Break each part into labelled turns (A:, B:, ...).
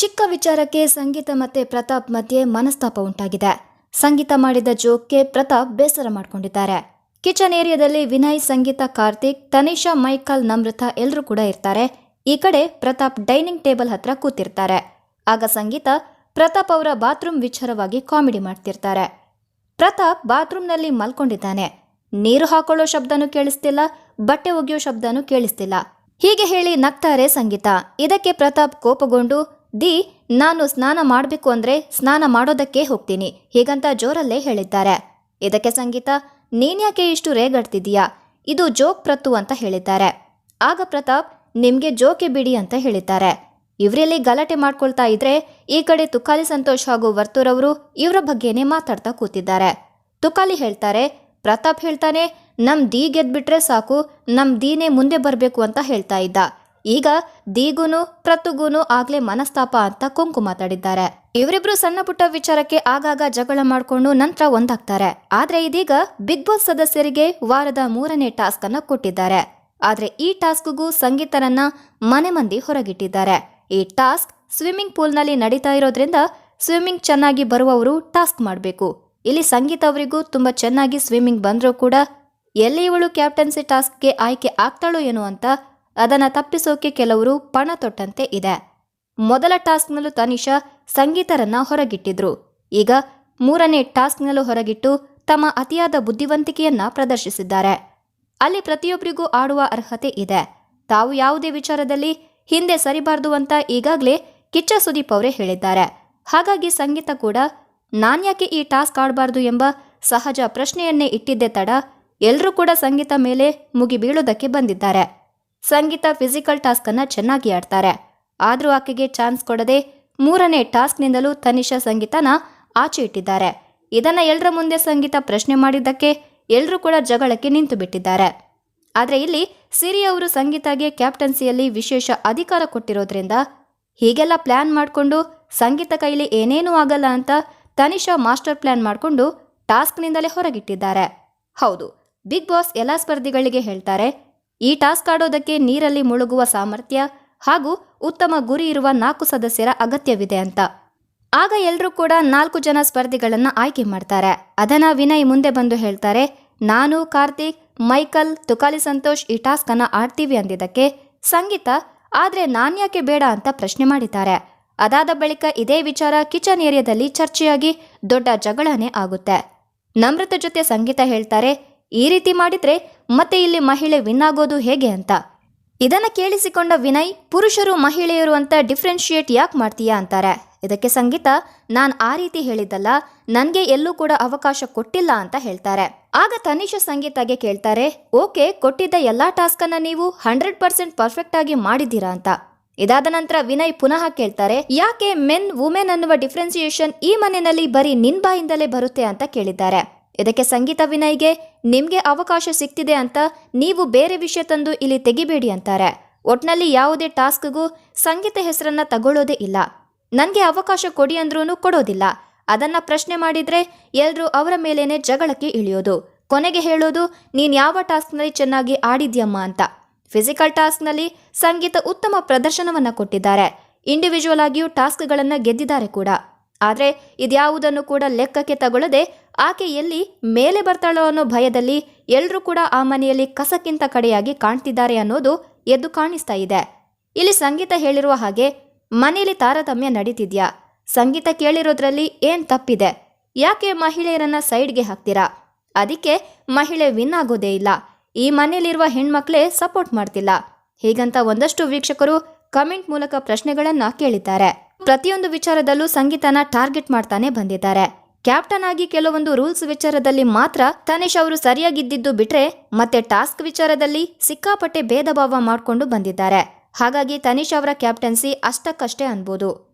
A: ಚಿಕ್ಕ ವಿಚಾರಕ್ಕೆ ಸಂಗೀತ ಮತ್ತೆ ಪ್ರತಾಪ್ ಮಧ್ಯೆ ಮನಸ್ತಾಪ ಉಂಟಾಗಿದೆ. ಸಂಗೀತ ಮಾಡಿದ ಜೋಕ್ಗೆ ಪ್ರತಾಪ್ ಬೇಸರ ಮಾಡಿಕೊಂಡಿದ್ದಾರೆ. ಕಿಚನ್ ಏರಿಯಾದಲ್ಲಿ ವಿನಯ್, ಸಂಗೀತ, ಕಾರ್ತಿಕ್, ತನಿಷಾ, ಮೈಕಲ್, ನಮ್ರತಾ ಎಲ್ಲರೂ ಕೂಡ ಇರ್ತಾರೆ. ಈ ಕಡೆ ಪ್ರತಾಪ್ ಡೈನಿಂಗ್ ಟೇಬಲ್ ಹತ್ರ ಕೂತಿರ್ತಾರೆ. ಆಗ ಸಂಗೀತ ಪ್ರತಾಪ್ ಅವರ ಬಾತ್ರೂಮ್ ವಿಚಾರವಾಗಿ ಕಾಮಿಡಿ ಮಾಡ್ತಿರ್ತಾರೆ. ಪ್ರತಾಪ್ ಬಾತ್ರೂಮ್ನಲ್ಲಿ ಮಲ್ಕೊಂಡಿದ್ದಾನೆ. ನೀರು ಹಾಕೊಳ್ಳೋ ಶಬ್ದನೂ ಕೇಳಿಸ್ತಿಲ್ಲ, ಬಟ್ಟೆ ಒಗೆಯೋ ಶಬ್ದನೂ ಕೇಳಿಸ್ತಿಲ್ಲ. ಹೀಗೆ ಹೇಳಿ ನಗ್ತಾರೆ ಸಂಗೀತ. ಇದಕ್ಕೆ ಪ್ರತಾಪ್ ಕೋಪಗೊಂಡು, ನಾನು ಸ್ನಾನ ಮಾಡಬೇಕು ಅಂದ್ರೆ ಸ್ನಾನ ಮಾಡೋದಕ್ಕೆ ಹೋಗ್ತೀನಿ ಹೀಗಂತ ಜೋರಲ್ಲೇ ಹೇಳಿದ್ದಾರೆ. ಇದಕ್ಕೆ ಸಂಗೀತ, ನೀನ್ಯಾಕೆ ಇಷ್ಟು ರೇಗಡ್ತಿದೀಯಾ, ಇದು ಜೋಕ್ ಪ್ರತು ಅಂತ ಹೇಳಿದ್ದಾರೆ. ಆಗ ಪ್ರತಾಪ್, ನಿಮ್ಗೆ ಜೋಕೆ ಬಿಡಿ ಅಂತ ಹೇಳಿದ್ದಾರೆ. ಇವರಲ್ಲಿ ಗಲಾಟೆ ಮಾಡ್ಕೊಳ್ತಾ ಇದ್ರೆ ಈ ಕಡೆ ತುಕಾಲಿ ಸಂತೋಷ್ ಹಾಗೂ ವರ್ತೂರ್ ಅವರು ಇವರ ಬಗ್ಗೆನೇ ಮಾತಾಡ್ತಾ ಕೂತಿದ್ದಾರೆ. ತುಕಾಲಿ ಹೇಳ್ತಾರೆ, ಪ್ರತಾಪ್ ಹೇಳ್ತಾನೆ ನಮ್ ದಿ ಗೆದ್ಬಿಟ್ರೆ ಸಾಕು, ನಮ್ ದೀನೇ ಮುಂದೆ ಬರಬೇಕು ಅಂತ ಹೇಳ್ತಾ ಇದ್ದ. ಈಗ ದೀಗೂನು ಪ್ರತುಗೂನು ಆಗ್ಲೇ ಮನಸ್ತಾಪ ಅಂತ ಕೊಂಕು ಮಾತಾಡಿದ್ದಾರೆ. ಇವರಿಬ್ರು ಸಣ್ಣ ಪುಟ್ಟ ವಿಚಾರಕ್ಕೆ ಆಗಾಗ ಜಗಳ ಮಾಡ್ಕೊಂಡು ನಂತರ ಒಂದಾಗ್ತಾರೆ. ಆದ್ರೆ ಇದೀಗ ಬಿಗ್ ಬಾಸ್ ಸದಸ್ಯರಿಗೆ ವಾರದ 3ನೇ ಟಾಸ್ಕ್ ಅನ್ನ ಕೊಟ್ಟಿದ್ದಾರೆ. ಆದ್ರೆ ಈ ಟಾಸ್ಕ್ಗೂ ಸಂಗೀತರನ್ನ ಮನೆ ಮಂದಿ ಹೊರಗಿಟ್ಟಿದ್ದಾರೆ. ಈ ಟಾಸ್ಕ್ ಸ್ವಿಮ್ಮಿಂಗ್ ಪೂಲ್ ನಲ್ಲಿ ನಡೀತಾ ಇರೋದ್ರಿಂದ ಸ್ವಿಮ್ಮಿಂಗ್ ಚೆನ್ನಾಗಿ ಬರುವವರು ಟಾಸ್ಕ್ ಮಾಡಬೇಕು. ಇಲ್ಲಿ ಸಂಗೀತ ಅವರಿಗೂ ತುಂಬಾ ಚೆನ್ನಾಗಿ ಸ್ವಿಮ್ಮಿಂಗ್ ಬಂದ್ರೂ ಕೂಡ ಎಲ್ಲಿ ಇವಳು ಕ್ಯಾಪ್ಟನ್ಸಿ ಟಾಸ್ಕ್ಗೆ ಆಯ್ಕೆ ಆಗ್ತಾಳೋ ಏನೋ ಅಂತ ಅದನ್ನ ತಪ್ಪಿಸೋಕೆ ಕೆಲವರು ಪಣ ತೊಟ್ಟಂತೆ ಇದೆ. ಮೊದಲ ಟಾಸ್ಕ್ನಲ್ಲೂ ತನಿಷಾ ಸಂಗೀತರನ್ನ ಹೊರಗಿಟ್ಟಿದ್ರು. ಈಗ 3ನೇ ಟಾಸ್ಕ್ನಲ್ಲೂ ಹೊರಗಿಟ್ಟು ತಮ್ಮ ಅತಿಯಾದ ಬುದ್ಧಿವಂತಿಕೆಯನ್ನ ಪ್ರದರ್ಶಿಸಿದ್ದಾರೆ. ಅಲ್ಲಿ ಪ್ರತಿಯೊಬ್ಬರಿಗೂ ಆಡುವ ಅರ್ಹತೆ ಇದೆ. ತಾವು ಯಾವುದೇ ವಿಚಾರದಲ್ಲಿ ಹಿಂದೆ ಸರಿಬಾರ್ದು ಅಂತ ಈಗಾಗಲೇ ಕಿಚ್ಚ ಸುದೀಪ್ ಅವರೇ ಹೇಳಿದ್ದಾರೆ. ಹಾಗಾಗಿ ಸಂಗೀತ ಕೂಡ ನಾನ್ಯಾಕೆ ಈ ಟಾಸ್ಕ್ ಆಡಬಾರ್ದು ಎಂಬ ಸಹಜ ಪ್ರಶ್ನೆಯನ್ನೇ ಇಟ್ಟಿದ್ದೇ ತಡ ಎಲ್ಲರೂ ಕೂಡ ಸಂಗೀತ ಮೇಲೆ ಮುಗಿ ಬೀಳೋದಕ್ಕೆ ಬಂದಿದ್ದಾರೆ. ಸಂಗೀತ ಫಿಸಿಕಲ್ ಟಾಸ್ಕ್ ಅನ್ನ ಚೆನ್ನಾಗಿ ಆಡ್ತಾರೆ. ಆದ್ರೂ ಆಕೆಗೆ ಚಾನ್ಸ್ ಕೊಡದೆ 3ನೇ ಟಾಸ್ಕ್ನಿಂದಲೂ ತನಿಷಾ ಸಂಗೀತನ ಆಚೆ ಇಟ್ಟಿದ್ದಾರೆ. ಇದನ್ನ ಎಲ್ಲರ ಮುಂದೆ ಸಂಗೀತ ಪ್ರಶ್ನೆ ಮಾಡಿದ್ದಕ್ಕೆ ಎಲ್ಲರೂ ಕೂಡ ಜಗಳಕ್ಕೆ ನಿಂತು ಬಿಟ್ಟಿದ್ದಾರೆ. ಆದ್ರೆ ಇಲ್ಲಿ ಸಿರಿ ಅವರು ಸಂಗೀತಗೆ ಕ್ಯಾಪ್ಟನ್ಸಿಯಲ್ಲಿ ವಿಶೇಷ ಅಧಿಕಾರ ಕೊಟ್ಟಿರೋದ್ರಿಂದ ಹೀಗೆಲ್ಲ ಪ್ಲಾನ್ ಮಾಡಿಕೊಂಡು ಸಂಗೀತ ಕೈಲಿ ಏನೇನೂ ಆಗಲ್ಲ ಅಂತ ತನಿಷಾ ಮಾಸ್ಟರ್ ಪ್ಲಾನ್ ಮಾಡಿಕೊಂಡು ಟಾಸ್ಕ್ನಿಂದಲೇ ಹೊರಗಿಟ್ಟಿದ್ದಾರೆ. ಹೌದು, ಬಿಗ್ ಬಾಸ್ ಎಲ್ಲ ಸ್ಪರ್ಧಿಗಳಿಗೆ ಹೇಳ್ತಾರೆ, ಈ ಟಾಸ್ಕ್ ಆಡೋದಕ್ಕೆ ನೀರಲ್ಲಿ ಮುಳುಗುವ ಸಾಮರ್ಥ್ಯ ಹಾಗೂ ಉತ್ತಮ ಗುರಿ ಇರುವ 4 ಸದಸ್ಯರ ಅಗತ್ಯವಿದೆ ಅಂತ. ಆಗ ಎಲ್ಲರೂ ಕೂಡ 4 ಜನ ಸ್ಪರ್ಧಿಗಳನ್ನ ಆಯ್ಕೆ ಮಾಡ್ತಾರೆ. ಅದನ್ನ ವಿನಯ್ ಮುಂದೆ ಬಂದು ಹೇಳ್ತಾರೆ, ನಾನು, ಕಾರ್ತಿಕ್, ಮೈಕಲ್, ತುಕಾಲಿ ಸಂತೋಷ್ ಈ ಟಾಸ್ಕ್ ಅನ್ನ ಆಡ್ತೀವಿ ಅಂದಿದ್ದಕ್ಕೆ ಸಂಗೀತ, ಆದ್ರೆ ನಾನ್ಯಾಕೆ ಬೇಡ ಅಂತ ಪ್ರಶ್ನೆ ಮಾಡಿದ್ದಾರೆ. ಅದಾದ ಬಳಿಕ ಇದೇ ವಿಚಾರ ಕಿಚನ್ ಏರಿಯಾದಲ್ಲಿ ಚರ್ಚೆಯಾಗಿ ದೊಡ್ಡ ಜಗಳನೇ ಆಗುತ್ತೆ. ನಮ್ರತ ಜೊತೆ ಸಂಗೀತ ಹೇಳ್ತಾರೆ, ಈ ರೀತಿ ಮಾಡಿದ್ರೆ ಮತ್ತೆ ಇಲ್ಲಿ ಮಹಿಳೆ ವಿನ್ ಆಗೋದು ಹೇಗೆ ಅಂತ. ಇದನ್ನ ಕೇಳಿಸಿಕೊಂಡ ವಿನಯ್, ಪುರುಷರು ಮಹಿಳೆಯರು ಅಂತ ಡಿಫ್ರೆನ್ಶಿಯೇಟ್ ಯಾಕೆ ಮಾಡ್ತೀಯಾ ಅಂತಾರೆ. ಇದಕ್ಕೆ ಸಂಗೀತ, ನಾನ್ ಆ ರೀತಿ ಹೇಳಿದ್ದಲ್ಲ, ನನ್ಗೆ ಎಲ್ಲೂ ಕೂಡ ಅವಕಾಶ ಕೊಟ್ಟಿಲ್ಲ ಅಂತ ಹೇಳ್ತಾರೆ. ಆಗ ತನಿಷಾ ಸಂಗೀತಗೆ ಕೇಳ್ತಾರೆ, ಓಕೆ, ಕೊಟ್ಟಿದ್ದ ಎಲ್ಲಾ ಟಾಸ್ಕ್ ಅನ್ನ ನೀವು 100% ಪರ್ಫೆಕ್ಟ್ ಆಗಿ ಮಾಡಿದ್ದೀರಾ ಅಂತ. ಇದಾದ ನಂತರ ವಿನಯ್ ಪುನಃ ಕೇಳ್ತಾರೆ, ಯಾಕೆ ಮೆನ್ ವುಮೆನ್ ಅನ್ನುವ ಡಿಫ್ರೆನ್ಸಿಯೇಷನ್ ಈ ಮನೆಯಲ್ಲಿ ಬರೀ ನಿನ್ ಬಾಯಿಂದಲೇ ಬರುತ್ತೆ ಅಂತ ಕೇಳಿದ್ದಾರೆ. ಇದಕ್ಕೆ ಸಂಗೀತ ವಿನಯ್ಗೆ, ನಿಮ್ಗೆ ಅವಕಾಶ ಸಿಗ್ತಿದೆ ಅಂತ ನೀವು ಬೇರೆ ವಿಷಯ ತಂದು ಇಲ್ಲಿ ತೆಗಿಬೇಡಿ ಅಂತಾರೆ. ಒಟ್ನಲ್ಲಿ ಯಾವುದೇ ಟಾಸ್ಕ್ಗೂ ಸಂಗೀತ ಹೆಸರನ್ನ ತಗೊಳ್ಳೋದೇ ಇಲ್ಲ. ನನ್ಗೆ ಅವಕಾಶ ಕೊಡಿ ಅಂದ್ರೂ ಕೊಡೋದಿಲ್ಲ. ಅದನ್ನ ಪ್ರಶ್ನೆ ಮಾಡಿದ್ರೆ ಎಲ್ರೂ ಅವರ ಮೇಲೇನೆ ಜಗಳಕ್ಕೆ ಇಳಿಯೋದು. ಕೊನೆಗೆ ಹೇಳೋದು, ನೀನ್ ಯಾವ ಟಾಸ್ಕ್ನಲ್ಲಿ ಚೆನ್ನಾಗಿ ಆಡಿದ್ಯಮ್ಮ ಅಂತ. ಫಿಸಿಕಲ್ ಟಾಸ್ಕ್ನಲ್ಲಿ ಸಂಗೀತ ಉತ್ತಮ ಪ್ರದರ್ಶನವನ್ನ ಕೊಟ್ಟಿದ್ದಾರೆ. ಇಂಡಿವಿಜುವಲ್ ಆಗಿಯೂ ಟಾಸ್ಕ್ಗಳನ್ನ ಗೆದ್ದಿದ್ದಾರೆ ಕೂಡ. ಆದ್ರೆ ಇದ್ಯಾವುದನ್ನು ಕೂಡ ಲೆಕ್ಕಕ್ಕೆ ತಗೊಳ್ಳದೆ ಆಕೆ ಎಲ್ಲಿ ಮೇಲೆ ಬರ್ತಾಳೋ ಅನ್ನೋ ಭಯದಲ್ಲಿ ಎಲ್ಲರೂ ಕೂಡ ಆ ಮನೆಯಲ್ಲಿ ಕಸಕ್ಕಿಂತ ಕಡೆಯಾಗಿ ಕಾಣ್ತಿದ್ದಾರೆ ಅನ್ನೋದು ಎದ್ದು ಕಾಣಿಸ್ತಾ ಇದೆ. ಇಲ್ಲಿ ಸಂಗೀತ ಹೇಳಿರುವ ಹಾಗೆ ಮನೆಯಲ್ಲಿ ತಾರತಮ್ಯ ನಡೀತಿದ್ಯಾ, ಸಂಗೀತ ಕೇಳಿರೋದ್ರಲ್ಲಿ ಏನ್ ತಪ್ಪಿದೆ, ಯಾಕೆ ಮಹಿಳೆಯರನ್ನ ಸೈಡ್ಗೆ ಹಾಕ್ತೀರಾ, ಅದಕ್ಕೆ ಮಹಿಳೆ ವಿನ್ ಆಗೋದೇ ಇಲ್ಲ, ಈ ಮನೆಯಲ್ಲಿರುವ ಹೆಣ್ಮಕ್ಳೇ ಸಪೋರ್ಟ್ ಮಾಡ್ತಿಲ್ಲ, ಹೀಗಂತ ಒಂದಷ್ಟು ವೀಕ್ಷಕರು ಕಮೆಂಟ್ ಮೂಲಕ ಪ್ರಶ್ನೆಗಳನ್ನ ಕೇಳಿದ್ದಾರೆ. ಪ್ರತಿಯೊಂದು ವಿಚಾರದಲ್ಲೂ ಸಂಗೀತನ ಟಾರ್ಗೆಟ್ ಮಾಡ್ತಾನೆ ಬಂದಿದ್ದಾರೆ. ಕ್ಯಾಪ್ಟನ್ ಆಗಿ ಕೆಲವೊಂದು ರೂಲ್ಸ್ ವಿಚಾರದಲ್ಲಿ ಮಾತ್ರ ತನಿಷ್ ಅವರು ಸರಿಯಾಗಿದ್ದಿದ್ದು ಬಿಟ್ರೆ ಮತ್ತೆ ಟಾಸ್ಕ್ ವಿಚಾರದಲ್ಲಿ ಸಿಕ್ಕಾಪಟ್ಟೆ ಭೇದ ಭಾವ ಮಾಡ್ಕೊಂಡು ಬಂದಿದ್ದಾರೆ. ಹಾಗಾಗಿ ತನಿಷ್ ಅವರ ಕ್ಯಾಪ್ಟನ್ಸಿ ಅಷ್ಟಕ್ಕಷ್ಟೇ ಅನ್ಬೋದು.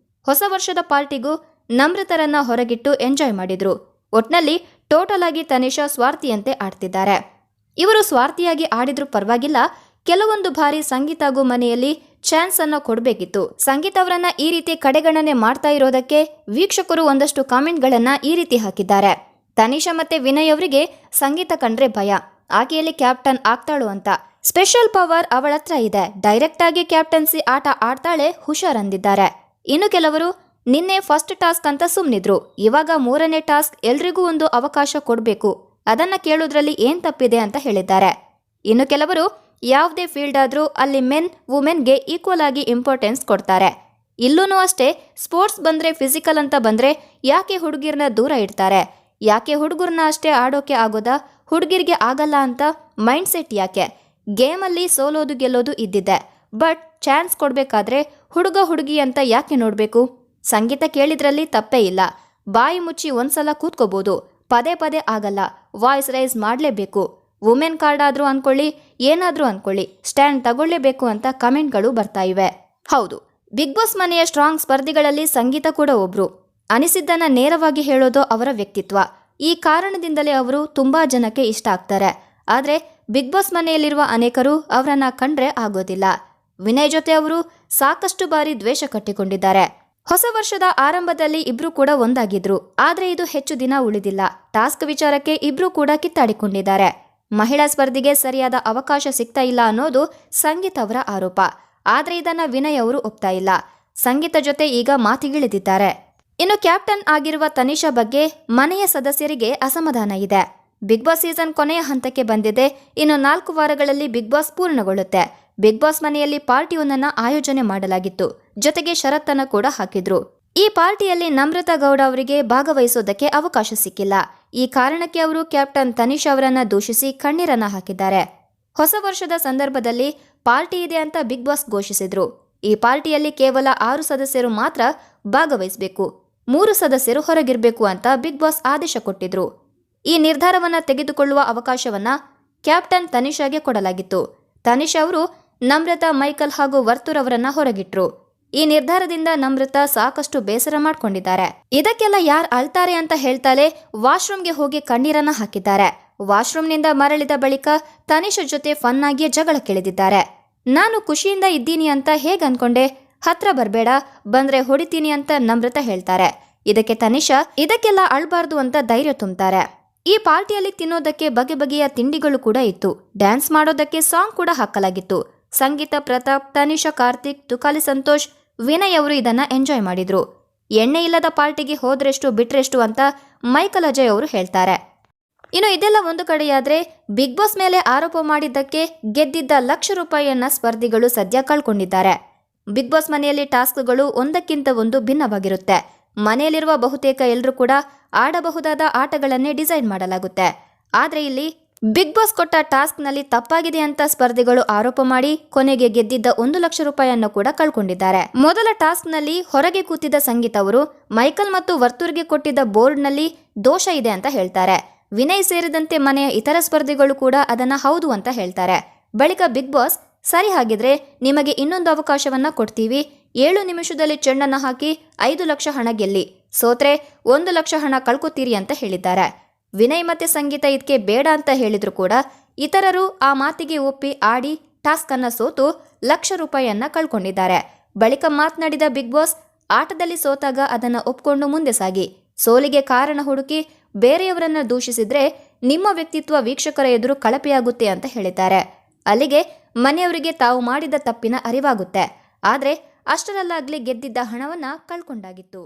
A: ಹೊಸ ವರ್ಷದ ಪಾರ್ಟಿಗೂ ನಮ್ರತರನ್ನ ಹೊರಗಿಟ್ಟು ಎಂಜಾಯ್ ಮಾಡಿದ್ರು. ಒಟ್ನಲ್ಲಿ ಟೋಟಲ್ ಆಗಿ ತನಿಷಾ ಸ್ವಾರ್ಥಿಯಂತೆ ಆಡ್ತಿದ್ದಾರೆ. ಇವರು ಸ್ವಾರ್ಥಿಯಾಗಿ ಆಡಿದ್ರು ಪರವಾಗಿಲ್ಲ, ಕೆಲವೊಂದು ಬಾರಿ ಸಂಗೀತಗೂ ಮನೆಯಲ್ಲಿ ಚಾನ್ಸ್ ಅನ್ನ ಕೊಡಬೇಕಿತ್ತು. ಸಂಗೀತ ಅವರನ್ನ ಈ ರೀತಿ ಕಡೆಗಣನೆ ಮಾಡ್ತಾ ಇರೋದಕ್ಕೆ ವೀಕ್ಷಕರು ಒಂದಷ್ಟು ಕಾಮೆಂಟ್ಗಳನ್ನ ಈ ರೀತಿ ಹಾಕಿದ್ದಾರೆ. ತನಿಷಾ ಮತ್ತೆ ವಿನಯ್ ಅವರಿಗೆ ಸಂಗೀತ ಕಂಡ್ರೆ ಭಯ, ಆಕೆಯಲ್ಲಿ ಕ್ಯಾಪ್ಟನ್ ಆಗ್ತಾಳು ಅಂತ. ಸ್ಪೆಷಲ್ ಪವರ್ ಅವಳ ಹತ್ರ ಇದೆ, ಡೈರೆಕ್ಟ್ ಆಗಿ ಕ್ಯಾಪ್ಟನ್ಸಿ ಆಟ ಆಡ್ತಾಳೆ, ಹುಷಾರ್ ಅಂದಿದ್ದಾರೆ. ಇನ್ನು ಕೆಲವರು ನಿನ್ನೆ ಫಸ್ಟ್ ಟಾಸ್ಕ್ ಅಂತ ಸುಮ್ಮನಿದ್ರು, ಇವಾಗ 3ನೇ ಟಾಸ್ಕ್ ಎಲ್ರಿಗೂ ಒಂದು ಅವಕಾಶ ಕೊಡಬೇಕು, ಅದನ್ನ ಕೇಳೋದ್ರಲ್ಲಿ ಏನ್ ತಪ್ಪಿದೆ ಅಂತ ಹೇಳಿದ್ದಾರೆ. ಇನ್ನು ಕೆಲವರು ಯಾವುದೇ ಫೀಲ್ಡ್ ಆದ್ರೂ ಅಲ್ಲಿ ಮೆನ್ ವುಮೆನ್ಗೆ ಈಕ್ವಲ್ ಆಗಿ ಇಂಪಾರ್ಟೆನ್ಸ್ ಕೊಡ್ತಾರೆ. ಇಲ್ಲೂ ಅಷ್ಟೇ, ಸ್ಪೋರ್ಟ್ಸ್ ಬಂದ್ರೆ ಫಿಸಿಕಲ್ ಅಂತ ಬಂದ್ರೆ ಯಾಕೆ ಹುಡುಗಿರ್ನ ದೂರ ಇಡ್ತಾರೆ, ಯಾಕೆ ಹುಡುಗರನ್ನ ಅಷ್ಟೇ ಆಡೋಕೆ ಆಗೋದಾ, ಹುಡುಗಿರ್ಗೆ ಆಗಲ್ಲ ಅಂತ ಮೈಂಡ್ ಸೆಟ್ ಯಾಕೆ? ಗೇಮಲ್ಲಿ ಸೋಲೋದು ಗೆಲ್ಲೋದು ಇದ್ದಿದೆ, ಬಟ್ ಚಾನ್ಸ್ ಕೊಡಬೇಕಾದ್ರೆ ಹುಡುಗ ಹುಡುಗಿ ಅಂತ ಯಾಕೆ ನೋಡಬೇಕು? ಸಂಗೀತ ಕೇಳಿದ್ರಲ್ಲಿ ತಪ್ಪೇ ಇಲ್ಲ, ಬಾಯಿ ಮುಚ್ಚಿ ಒಂದ್ಸಲ ಕೂತ್ಕೋಬೋದು, ಪದೇ ಪದೇ ಆಗಲ್ಲ, ವಾಯ್ಸ್ ರೈಸ್ ಮಾಡಲೇಬೇಕು. ವುಮೆನ್ ಕಾರ್ಡ್ ಆದ್ರೂ ಅನ್ಕೊಳ್ಳಿ, ಏನಾದ್ರೂ ಅನ್ಕೊಳ್ಳಿ, ಸ್ಟ್ಯಾಂಡ್ ತಗೊಳ್ಳೇಬೇಕು ಅಂತ ಕಮೆಂಟ್ಗಳು ಬರ್ತಾ ಇವೆ. ಹೌದು, ಬಿಗ್ ಬಾಸ್ ಮನೆಯ ಸ್ಟ್ರಾಂಗ್ ಸ್ಪರ್ಧಿಗಳಲ್ಲಿ ಸಂಗೀತ ಕೂಡ ಒಬ್ರು. ಅನಿಸಿದ್ದನ್ನ ನೇರವಾಗಿ ಹೇಳೋದು ಅವರ ವ್ಯಕ್ತಿತ್ವ. ಈ ಕಾರಣದಿಂದಲೇ ಅವರು ತುಂಬಾ ಜನಕ್ಕೆ ಇಷ್ಟ ಆಗ್ತಾರೆ. ಆದ್ರೆ ಬಿಗ್ ಬಾಸ್ ಮನೆಯಲ್ಲಿರುವ ಅನೇಕರು ಅವರನ್ನ ಕಂಡ್ರೆ ಆಗೋದಿಲ್ಲ. ವಿನಯ್ ಜೊತೆ ಅವರು ಸಾಕಷ್ಟು ಬಾರಿ ದ್ವೇಷ ಕಟ್ಟಿಕೊಂಡಿದ್ದಾರೆ. ಹೊಸ ವರ್ಷದ ಆರಂಭದಲ್ಲಿ ಇಬ್ರು ಕೂಡ ಒಂದಾಗಿದ್ರು, ಆದ್ರೆ ಇದು ಹೆಚ್ಚು ದಿನ ಉಳಿದಿಲ್ಲ. ಟಾಸ್ಕ್ ವಿಚಾರಕ್ಕೆ ಇಬ್ರು ಕೂಡ ಕಿತ್ತಾಡಿಕೊಂಡಿದ್ದಾರೆ. ಮಹಿಳಾ ಸ್ಪರ್ಧಿಗೆ ಸರಿಯಾದ ಅವಕಾಶ ಸಿಗ್ತಾ ಇಲ್ಲ ಅನ್ನೋದು ಸಂಗೀತ್ ಅವರ ಆರೋಪ. ಆದ್ರೆ ಇದನ್ನ ವಿನಯ್ ಅವರು ಒಪ್ತಾ ಇಲ್ಲ. ಸಂಗೀತ ಜೊತೆ ಈಗ ಮಾತಿಗಿಳಿದಿದ್ದಾರೆ. ಇನ್ನು ಕ್ಯಾಪ್ಟನ್ ಆಗಿರುವ ತನಿಷಾ ಬಗ್ಗೆ ಮನೆಯ ಸದಸ್ಯರಿಗೆ ಅಸಮಾಧಾನ ಇದೆ. ಬಿಗ್ ಬಾಸ್ ಸೀಸನ್ ಕೊನೆಯ ಹಂತಕ್ಕೆ ಬಂದಿದೆ. ಇನ್ನು 4 ವಾರಗಳಲ್ಲಿ ಬಿಗ್ ಬಾಸ್ ಪೂರ್ಣಗೊಳ್ಳುತ್ತೆ. ಬಿಗ್ ಬಾಸ್ ಮನೆಯಲ್ಲಿ ಪಾರ್ಟಿಯೊಂದನ್ನ ಆಯೋಜನೆ ಮಾಡಲಾಗಿತ್ತು, ಜೊತೆಗೆ ಷರತ್ತನ್ನ ಕೂಡ ಹಾಕಿದ್ರು. ಈ ಪಾರ್ಟಿಯಲ್ಲಿ ನಮ್ರತಾ ಗೌಡ ಅವರಿಗೆ ಭಾಗವಹಿಸೋದಕ್ಕೆ ಅವಕಾಶ ಸಿಕ್ಕಿಲ್ಲ. ಈ ಕಾರಣಕ್ಕೆ ಅವರು ಕ್ಯಾಪ್ಟನ್ ತನಿಷಾ ಅವರನ್ನ ದೂಷಿಸಿ ಕಣ್ಣೀರನ್ನ ಹಾಕಿದ್ದಾರೆ. ಹೊಸ ವರ್ಷದ ಸಂದರ್ಭದಲ್ಲಿ ಪಾರ್ಟಿ ಇದೆ ಅಂತ ಬಿಗ್ ಬಾಸ್ ಘೋಷಿಸಿದ್ರು. ಈ ಪಾರ್ಟಿಯಲ್ಲಿ ಕೇವಲ 6 ಸದಸ್ಯರು ಮಾತ್ರ ಭಾಗವಹಿಸಬೇಕು, 3 ಸದಸ್ಯರು ಹೊರಗಿರಬೇಕು ಅಂತ ಬಿಗ್ ಬಾಸ್ ಆದೇಶ ಕೊಟ್ಟಿದ್ರು. ಈ ನಿರ್ಧಾರವನ್ನ ತೆಗೆದುಕೊಳ್ಳುವ ಅವಕಾಶವನ್ನ ಕ್ಯಾಪ್ಟನ್ ತನಿಷಾಗೆ ಕೊಡಲಾಗಿತ್ತು. ತನಿಷಾ ಅವರು ನಮ್ರತಾ, ಮೈಕಲ್ ಹಾಗೂ ವರ್ತೂರ್ ಅವರನ್ನ ಹೊರಗಿಟ್ರು. ಈ ನಿರ್ಧಾರದಿಂದ ನಮ್ರತಾ ಸಾಕಷ್ಟು ಬೇಸರ ಮಾಡ್ಕೊಂಡಿದ್ದಾರೆ. ಇದಕ್ಕೆಲ್ಲ ಯಾರು ಅಳ್ತಾರೆ ಅಂತ ಹೇಳ್ತಾಲೆ ವಾಶ್ರೂಮ್ಗೆ ಹೋಗಿ ಕಣ್ಣೀರನ್ನ ಹಾಕಿದ್ದಾರೆ. ವಾಶ್ರೂಮ್ನಿಂದ ಮರಳಿದ ಬಳಿಕ ತನಿಷಾ ಜೊತೆ ಫನ್ ಆಗಿಯೇ ಜಗಳಕ್ಕಿಳಿದಿದ್ದಾರೆ. ನಾನು ಖುಷಿಯಿಂದ ಇದ್ದೀನಿ ಅಂತ ಹೇಗೆ ಅನ್ಕೊಂಡೆ, ಹತ್ರ ಬರಬೇಡ, ಬಂದ್ರೆ ಹೊಡಿತೀನಿ ಅಂತ ನಮ್ರತಾ ಹೇಳ್ತಾರೆ. ಇದಕ್ಕೆ ತನಿಷಾ ಇದಕ್ಕೆಲ್ಲ ಅಳ್ಬಾರ್ದು ಅಂತ ಧೈರ್ಯ ತುಂಬ್ತಾರೆ. ಈ ಪಾರ್ಟಿಯಲ್ಲಿ ತಿನ್ನೋದಕ್ಕೆ ಬಗೆ ಬಗೆಯ ತಿಂಡಿಗಳು ಕೂಡ ಇತ್ತು. ಡ್ಯಾನ್ಸ್ ಮಾಡೋದಕ್ಕೆ ಸಾಂಗ್ ಕೂಡ ಹಾಕಲಾಗಿತ್ತು. ಸಂಗೀತ, ಪ್ರತಾಪ್, ತನಿಷಾ, ಕಾರ್ತಿಕ್, ತುಕಾಲಿ ಸಂತೋಷ್, ವಿನಯ್ ಅವರು ಇದನ್ನ ಎಂಜಾಯ್ ಮಾಡಿದ್ರು. ಎಣ್ಣೆ ಇಲ್ಲದ ಪಾರ್ಟಿಗೆ ಹೋದ್ರೆಷ್ಟು ಬಿಟ್ರೆಷ್ಟು ಅಂತ ಮೈಕಲ್ ಅಜಯ್ ಅವರು ಹೇಳ್ತಾರೆ. ಇನ್ನು ಇದೆಲ್ಲ ಒಂದು ಕಡೆಯಾದ್ರೆ, ಬಿಗ್ ಬಾಸ್ ಮೇಲೆ ಆರೋಪ ಮಾಡಿದ್ದಕ್ಕೆ ಗೆದ್ದಿದ್ದ ಲಕ್ಷ ರೂಪಾಯಿಯನ್ನ ಸ್ಪರ್ಧಿಗಳು ಸದ್ಯ ಕಳ್ಕೊಂಡಿದ್ದಾರೆ. ಬಿಗ್ ಬಾಸ್ ಮನೆಯಲ್ಲಿ ಟಾಸ್ಕ್ಗಳು ಒಂದಕ್ಕಿಂತ ಒಂದು ಭಿನ್ನವಾಗಿರುತ್ತೆ. ಮನೆಯಲ್ಲಿರುವ ಬಹುತೇಕ ಎಲ್ಲರೂ ಕೂಡ ಆಡಬಹುದಾದ ಆಟಗಳನ್ನೇ ಡಿಸೈನ್ ಮಾಡಲಾಗುತ್ತೆ. ಆದ್ರೆ ಇಲ್ಲಿ ಬಿಗ್ ಬಾಸ್ ಕೊಟ್ಟ ಟಾಸ್ಕ್ನಲ್ಲಿ ತಪ್ಪಾಗಿದೆ ಅಂತ ಸ್ಪರ್ಧಿಗಳು ಆರೋಪ ಮಾಡಿ ಕೊನೆಗೆ ಗೆದ್ದಿದ್ದ 1 ಲಕ್ಷ ರೂಪಾಯಿಯನ್ನು ಕೂಡ ಕಳ್ಕೊಂಡಿದ್ದಾರೆ. ಮೊದಲ ಟಾಸ್ಕ್ನಲ್ಲಿ ಹೊರಗೆ ಕೂತಿದ್ದ ಸಂಗೀತ ಅವರು ಮೈಕಲ್ ಮತ್ತು ವರ್ತೂರ್ಗೆ ಕೊಟ್ಟಿದ್ದ ಬೋರ್ಡ್ನಲ್ಲಿ ದೋಷ ಇದೆ ಅಂತ ಹೇಳ್ತಾರೆ. ವಿನಯ್ ಸೇರಿದಂತೆ ಮನೆಯ ಇತರ ಸ್ಪರ್ಧಿಗಳು ಕೂಡ ಅದನ್ನ ಹೌದು ಅಂತ ಹೇಳ್ತಾರೆ. ಬಳಿಕ ಬಿಗ್ ಬಾಸ್, ಸರಿ ಹಾಗಿದ್ರೆ ನಿಮಗೆ ಇನ್ನೊಂದು ಅವಕಾಶವನ್ನ ಕೊಡ್ತೀವಿ, 7 ನಿಮಿಷದಲ್ಲಿ ಚೆಂಡನ್ನ ಹಾಕಿ 5 ಲಕ್ಷ ಹಣ ಗೆಲ್ಲಿ, ಸೋತ್ರೆ 1 ಲಕ್ಷ ಹಣ ಕಳ್ಕೊತೀರಿ ಅಂತ ಹೇಳಿದ್ದಾರೆ. ವಿನಯ್ ಮತ್ತೆ ಸಂಗೀತ ಇದಕ್ಕೆ ಬೇಡ ಅಂತ ಹೇಳಿದ್ರು ಕೂಡ ಇತರರು ಆ ಮಾತಿಗೆ ಒಪ್ಪಿ ಆಡಿ ಟಾಸ್ಕ್ ಅನ್ನ ಸೋತು ಲಕ್ಷ ರೂಪಾಯಿಯನ್ನ ಕಳ್ಕೊಂಡಿದ್ದಾರೆ. ಬಳಿಕ ಮಾತನಾಡಿದ ಬಿಗ್ ಬಾಸ್, ಆಟದಲ್ಲಿ ಸೋತಾಗ ಅದನ್ನ ಒಪ್ಕೊಂಡು ಮುಂದೆ ಸಾಗಿ, ಸೋಲಿಗೆ ಕಾರಣ ಹುಡುಕಿ ಬೇರೆಯವರನ್ನ ದೂಷಿಸಿದ್ರೆ ನಿಮ್ಮ ವ್ಯಕ್ತಿತ್ವ ವೀಕ್ಷಕರ ಎದುರು ಕಳಪೆಯಾಗುತ್ತೆ ಅಂತ ಹೇಳಿದ್ದಾರೆ. ಅಲ್ಲಿಗೆ ಮನೆಯವರಿಗೆ ತಾವು ಮಾಡಿದ ತಪ್ಪಿನ ಅರಿವಾಗುತ್ತೆ. ಆದ್ರೆ ಅಷ್ಟರಲ್ಲಾಗ್ಲೇ ಗೆದ್ದಿದ್ದ ಹಣವನ್ನ ಕಳ್ಕೊಂಡಾಗಿತ್ತು.